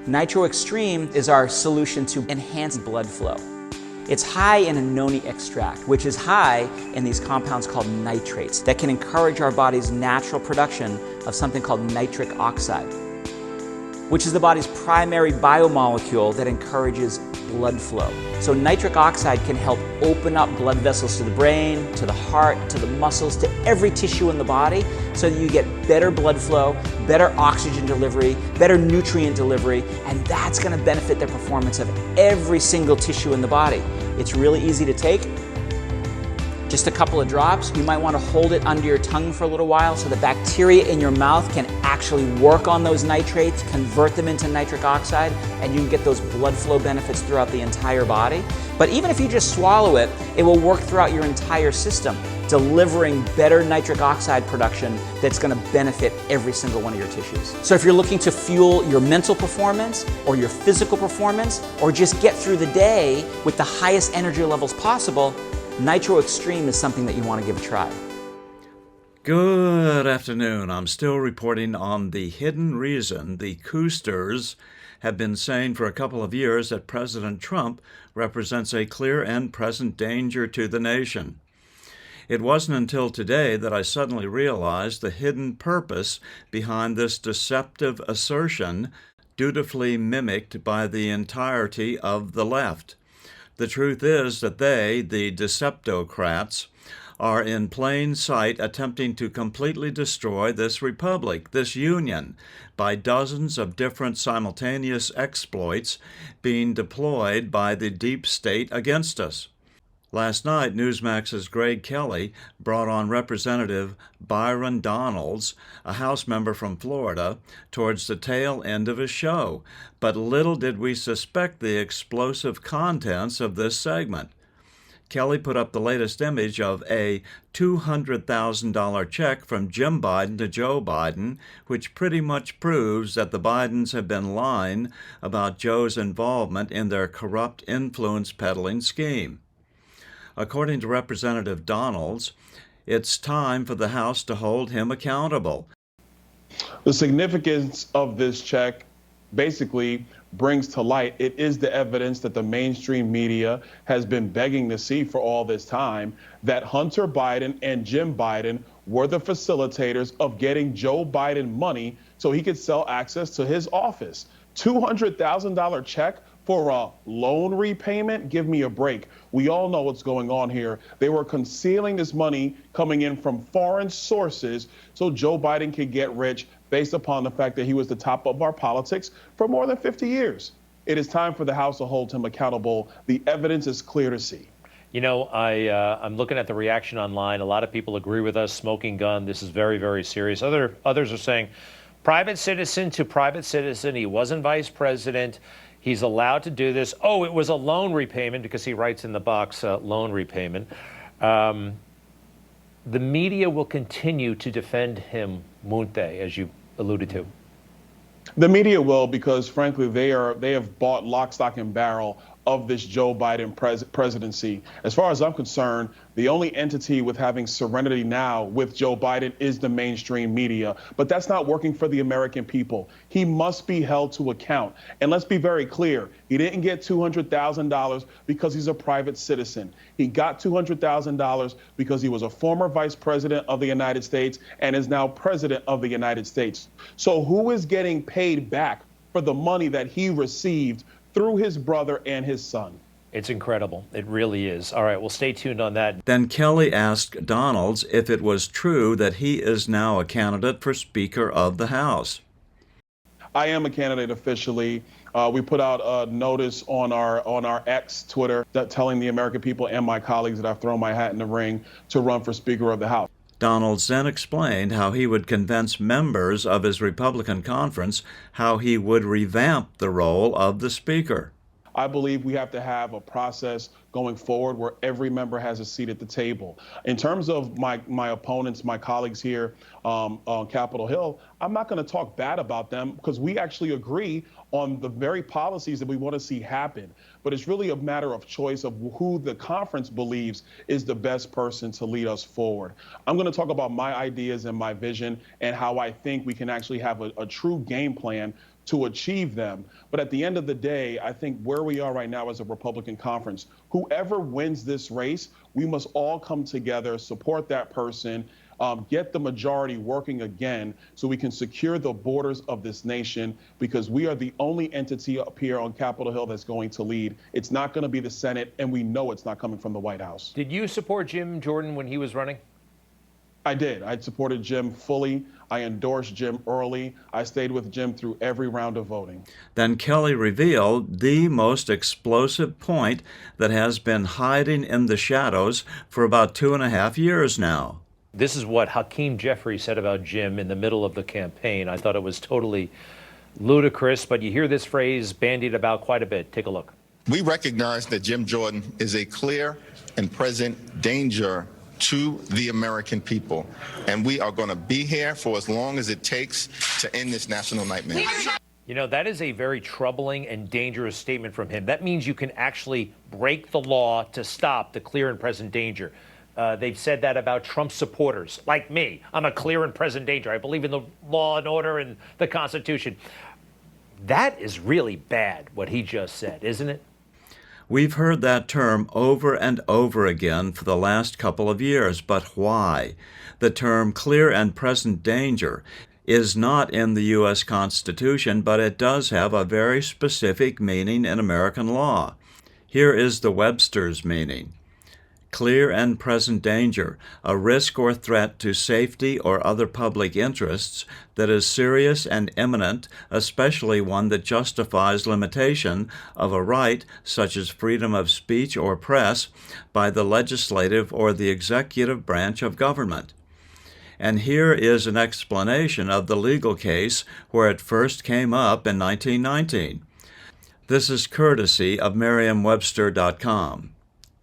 Nitro Extreme is our solution to enhance blood flow. It's high in a noni extract, which is high in these compounds called nitrates that can encourage our body's natural production of something called nitric oxide, which is the body's primary biomolecule that encourages blood flow. So nitric oxide can help open up blood vessels to the brain, to the heart, to the muscles, to every tissue in the body, so that you get better blood flow, better oxygen delivery, better nutrient delivery, and that's gonna benefit the performance of every single tissue in the body. It's really easy to take. Just a couple of drops. You might want to hold it under your tongue for a little while so the bacteria in your mouth can actually work on those nitrates, convert them into nitric oxide, and you can get those blood flow benefits throughout the entire body. But even if you just swallow it, it will work throughout your entire system, delivering better nitric oxide production that's going to benefit every single one of your tissues. So if you're looking to fuel your mental performance or your physical performance, or just get through the day with the highest energy levels possible, Nitro Extreme is something that you want to give a try. Good afternoon. I'm still reporting on the hidden reason the Koosters have been saying for a couple of years that President Trump represents a clear and present danger to the nation. It wasn't until today that I suddenly realized the hidden purpose behind this deceptive assertion, dutifully mimicked by the entirety of the left. The truth is that they, the Deceptocrats, are in plain sight attempting to completely destroy this republic, this union, by dozens of different simultaneous exploits being deployed by the deep state against us. Last night, Newsmax's Greg Kelly brought on Representative Byron Donalds, a House member from Florida, towards the tail end of his show, but little did we suspect the explosive contents of this segment. Kelly put up the latest image of a $200,000 check from Jim Biden to Joe Biden, which pretty much proves that the Bidens have been lying about Joe's involvement in their corrupt influence peddling scheme. According to Representative Donalds, it's time for the House to hold him accountable. The significance of this check basically brings to light, it is the evidence that the mainstream media has been begging to see for all this time, that Hunter Biden and Jim Biden were the facilitators of getting Joe Biden money so he could sell access to his office. $200,000 check for a loan repayment? Give me a break. We all know what's going on here. They were concealing this money coming in from foreign sources so Joe Biden could get rich based upon the fact that he was the top of our politics for more than 50 years. It is time for the House to hold him accountable. The evidence is clear to see. You know, I'm looking at the reaction online. A lot of people agree with us. Smoking gun. This is very, very serious. Others are saying private citizen to private citizen. He wasn't vice president. He's allowed to do this. Oh, it was a loan repayment because he writes in the box loan repayment. The media will continue to defend him, won't they, as you alluded to? The media will, because frankly, they have bought lock, stock, and barrel of this Joe Biden presidency. As far as I'm concerned, the only entity with having serenity now with Joe Biden is the mainstream media. But that's not working for the American people. He must be held to account. And let's be very clear. He didn't get $200,000 because he's a private citizen. He got $200,000 because he was a former vice president of the United States and is now president of the United States. So who is getting paid back for the money that he received through his brother and his son? It's incredible. It really is. All right, well, stay tuned on that. Then Kelly asked Donalds if it was true that he is now a candidate for Speaker of the House. I am a candidate officially. We put out a notice on our X Twitter telling the American people and my colleagues that I've thrown my hat in the ring to run for Speaker of the House. Donalds then explained how he would convince members of his Republican conference how he would revamp the role of the Speaker. I believe we have to have a process going forward where every member has a seat at the table. In terms of my opponents, my colleagues here on Capitol Hill, I'm not going to talk bad about them because we actually agree on the very policies that we want to see happen. But it's really a matter of choice of who the conference believes is the best person to lead us forward. I'm going to talk about my ideas and my vision and how I think we can actually have a true game plan to achieve them. But at the end of the day, I think where we are right now as a Republican conference, whoever wins this race, we must all come together, support that person, get the majority working again so we can secure the borders of this nation, because we are the only entity up here on Capitol Hill that's going to lead. It's not going to be the Senate, and we know it's not coming from the White House. Did you support Jim Jordan when he was running? I did. I supported Jim fully. I endorsed Jim early. I stayed with Jim through every round of voting. Then Kelly revealed the most explosive point that has been hiding in the shadows for about 2.5 years now. This is what Hakeem Jeffrey said about Jim in the middle of the campaign. I thought it was totally ludicrous, but you hear this phrase bandied about quite a bit. Take a look. We recognize that Jim Jordan is a clear and present danger to the American people, and we are going to be here for as long as it takes to end this national nightmare. You know, that is a very troubling and dangerous statement from him. That means you can actually break the law to stop the clear and present danger. They've said that about Trump supporters, like me. I'm a clear and present danger. I believe in the law and order and the Constitution. That is really bad, what he just said, isn't it? We've heard that term over and over again for the last couple of years, but why? The term clear and present danger is not in the U.S. Constitution, but it does have a very specific meaning in American law. Here is the Webster's meaning. Clear and present danger, a risk or threat to safety or other public interests that is serious and imminent, especially one that justifies limitation of a right such as freedom of speech or press by the legislative or the executive branch of government. And here is an explanation of the legal case where it first came up in 1919. This is courtesy of Merriam-Webster.com.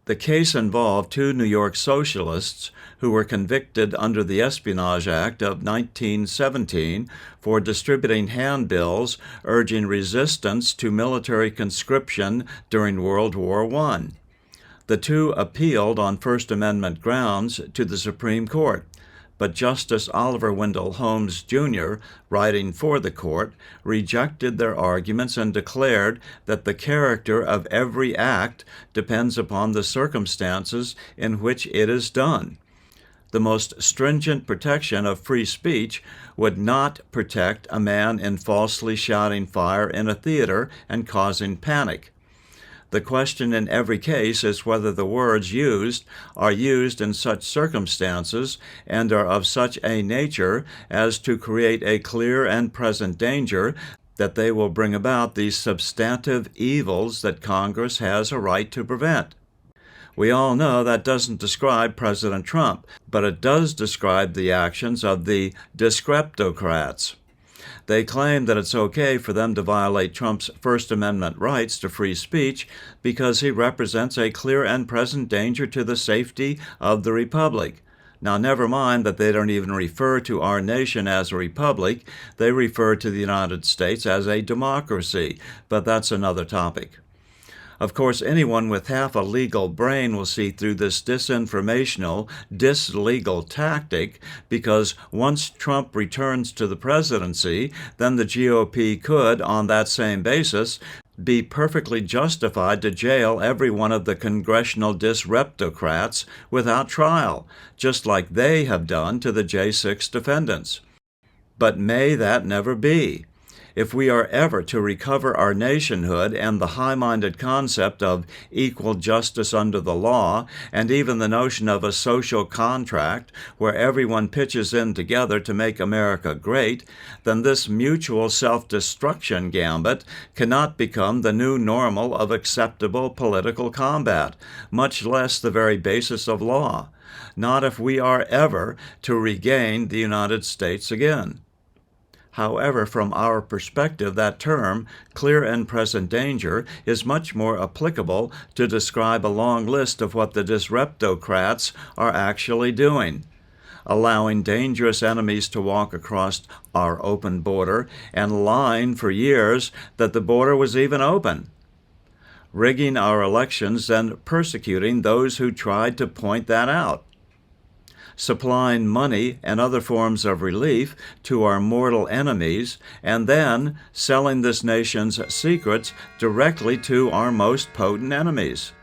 The case involved two New York socialists who were convicted under the Espionage Act of 1917 for distributing handbills urging resistance to military conscription during World War I. The two appealed on First Amendment grounds to the Supreme Court, but Justice Oliver Wendell Holmes, Jr., writing for the court, rejected their arguments and declared that the character of every act depends upon the circumstances in which it is done. The most stringent protection of free speech would not protect a man in falsely shouting fire in a theater and causing panic. The question in every case is whether the words used are used in such circumstances and are of such a nature as to create a clear and present danger that they will bring about these substantive evils that Congress has a right to prevent. We all know that doesn't describe President Trump, but it does describe the actions of the disreptocrats. They claim that it's okay for them to violate Trump's First Amendment rights to free speech because he represents a clear and present danger to the safety of the republic. Now, never mind that they don't even refer to our nation as a republic. They refer to the United States as a democracy, but that's another topic. Of course, anyone with half a legal brain will see through this disinformational, dislegal tactic, because once Trump returns to the presidency, then the GOP could, on that same basis, be perfectly justified to jail every one of the congressional disreptocrats without trial, just like they have done to the J6 defendants. But may that never be. If we are ever to recover our nationhood and the high-minded concept of equal justice under the law, and even the notion of a social contract where everyone pitches in together to make America great, then this mutual self-destruction gambit cannot become the new normal of acceptable political combat, much less the very basis of law. Not if we are ever to regain the United States again. However, from our perspective, that term, clear and present danger, is much more applicable to describe a long list of what the disreptocrats are actually doing. Allowing dangerous enemies to walk across our open border and lying for years that the border was even open. Rigging our elections and persecuting those who tried to point that out. supplying money and other forms of relief to our mortal enemies, and then selling this nation's secrets directly to our most potent enemies.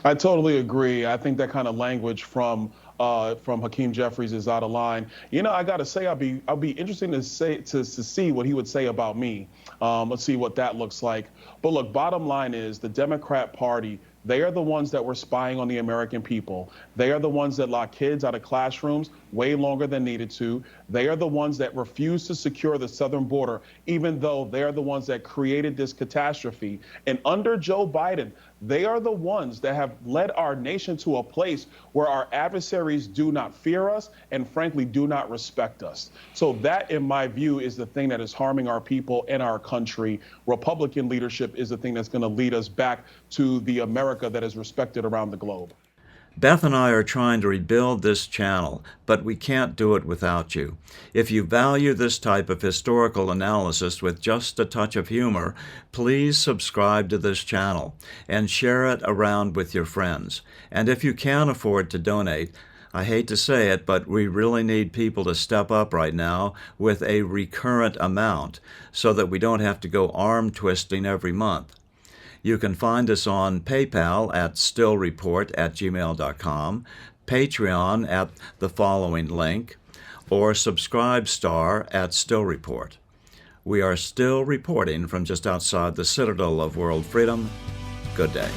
I totally agree. I think that kind of language from Hakeem Jeffries is out of line. You know, I got to say, I'll be interesting to see what he would say about me. Let's see what that looks like. But look, bottom line is the Democrat Party. They are the ones that were spying on the American people. They are the ones that lock kids out of classrooms way longer than needed to. They are the ones that refuse to secure the southern border, even though they are the ones that created this catastrophe. And under Joe Biden, they are the ones that have led our nation to a place where our adversaries do not fear us and, frankly, do not respect us. So that, in my view, is the thing that is harming our people and our country. Republican leadership is the thing that's going to lead us back to the America that is respected around the globe. Beth and I are trying to rebuild this channel, but we can't do it without you. If you value this type of historical analysis with just a touch of humor, please subscribe to this channel and share it around with your friends. And if you can't afford to donate, I hate to say it, but we really need people to step up right now with a recurrent amount so that we don't have to go arm twisting every month. You can find us on PayPal at stillreport@gmail.com, Patreon at the following link, or Subscribestar at Still Report. We are still reporting from just outside the citadel of world freedom. Good day.